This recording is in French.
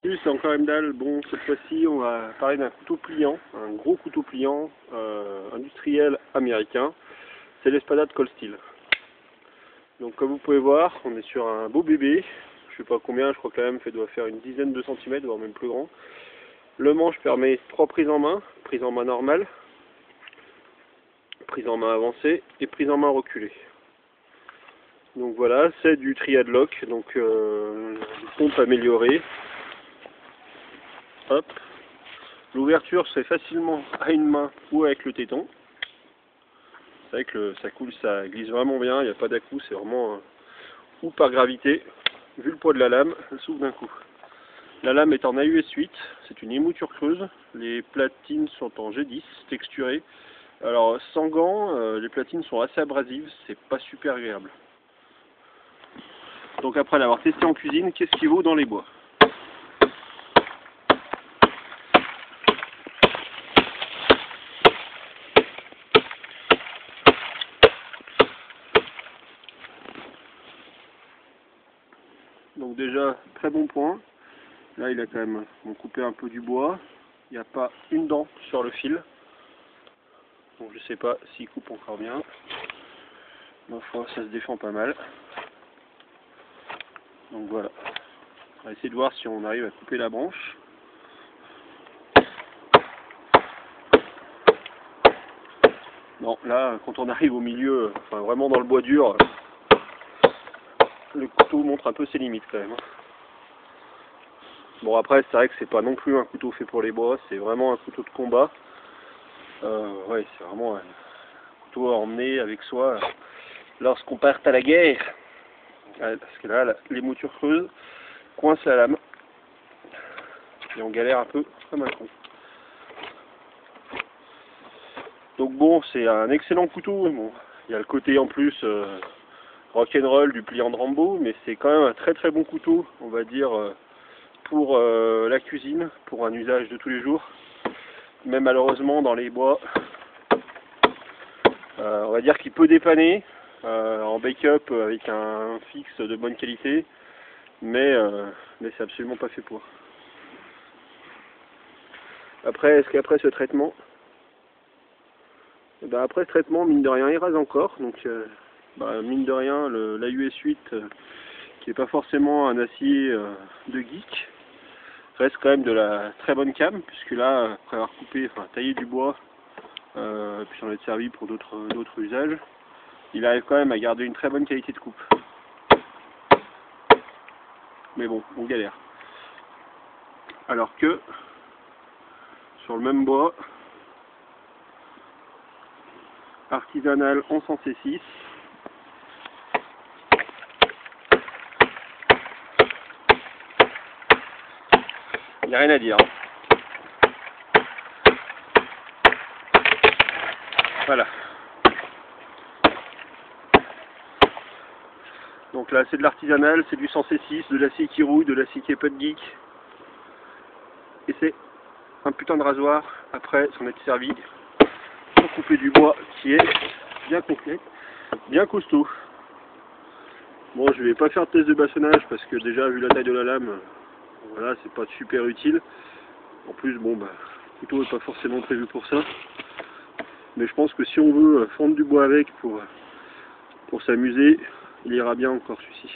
Salut, c'est encore Emdal. Bon, cette fois-ci, on va parler d'un couteau pliant, un gros couteau pliant industriel américain. C'est l'Espada de Cold Steel. Donc, comme vous pouvez voir, on est sur un beau bébé. Je sais pas combien, je crois que la lame doit faire une dizaine de centimètres, voire même plus grand. Le manche permet 3 prises en main normale, prise en main avancée et prise en main reculée. Donc voilà, c'est du triad lock, donc pompe améliorée. Hop. L'ouverture se fait facilement à une main ou avec le téton. C'est vrai que ça coule, ça glisse vraiment bien, il n'y a pas d'à-coup, c'est vraiment ou par gravité. Vu le poids de la lame, elle s'ouvre d'un coup. La lame est en AUS 8, c'est une émouture creuse. Les platines sont en G10, texturées. Alors sans gants, les platines sont assez abrasives, c'est pas super agréable. Donc après l'avoir testé en cuisine, qu'est-ce qui vaut dans les bois? Donc déjà, très bon point. Là, il a quand même coupé un peu du bois. Il n'y a pas une dent sur le fil. Donc je sais pas s'il coupe encore bien. Ma foi, ça se défend pas mal. Donc voilà. On va essayer de voir si on arrive à couper la branche. Non, là, quand on arrive au milieu, enfin vraiment dans le bois dur, le couteau montre un peu ses limites quand même. Bon après, c'est vrai que c'est pas non plus un couteau fait pour les bois, c'est vraiment un couteau de combat. Ouais, c'est vraiment un couteau à emmener avec soi lorsqu'on part à la guerre. Ouais, parce que là, l'émouture creuse coince la lame et on galère un peu comme un con. Donc bon, c'est un excellent couteau. Bon, il y a le côté en plus rock'n'roll du pliant de Rambo, mais c'est quand même un très très bon couteau, on va dire, pour la cuisine, pour un usage de tous les jours. Mais malheureusement, dans les bois, on va dire qu'il peut dépanner en bake-up avec un fixe de bonne qualité, mais c'est absolument pas fait pour. Après, est-ce qu'après ce traitement, après ce traitement, mine de rien, il rase encore. Donc, mine de rien, l'AUS 8, qui n'est pas forcément un acier de geek, reste quand même de la très bonne cam, puisque là, après avoir coupé, enfin taillé du bois, puis j'en ai servi pour d'autres usages, il arrive quand même à garder une très bonne qualité de coupe. Mais bon, on galère. Alors que, sur le même bois, artisanal en 100 C6, il n'y a rien à dire. Voilà. Donc là, c'est de l'artisanal, c'est du 100 C6, de l'acier qui rouille, de l'acier qui est pas de geek. Et c'est un putain de rasoir après s'en être servi pour couper du bois qui est bien complet, bien costaud. Bon, je vais pas faire de test de bâtonnage parce que déjà, vu la taille de la lame, voilà, c'est pas super utile. En plus, bon, le couteau n'est pas forcément prévu pour ça. Mais je pense que si on veut fendre du bois avec pour s'amuser, il ira bien encore celui-ci.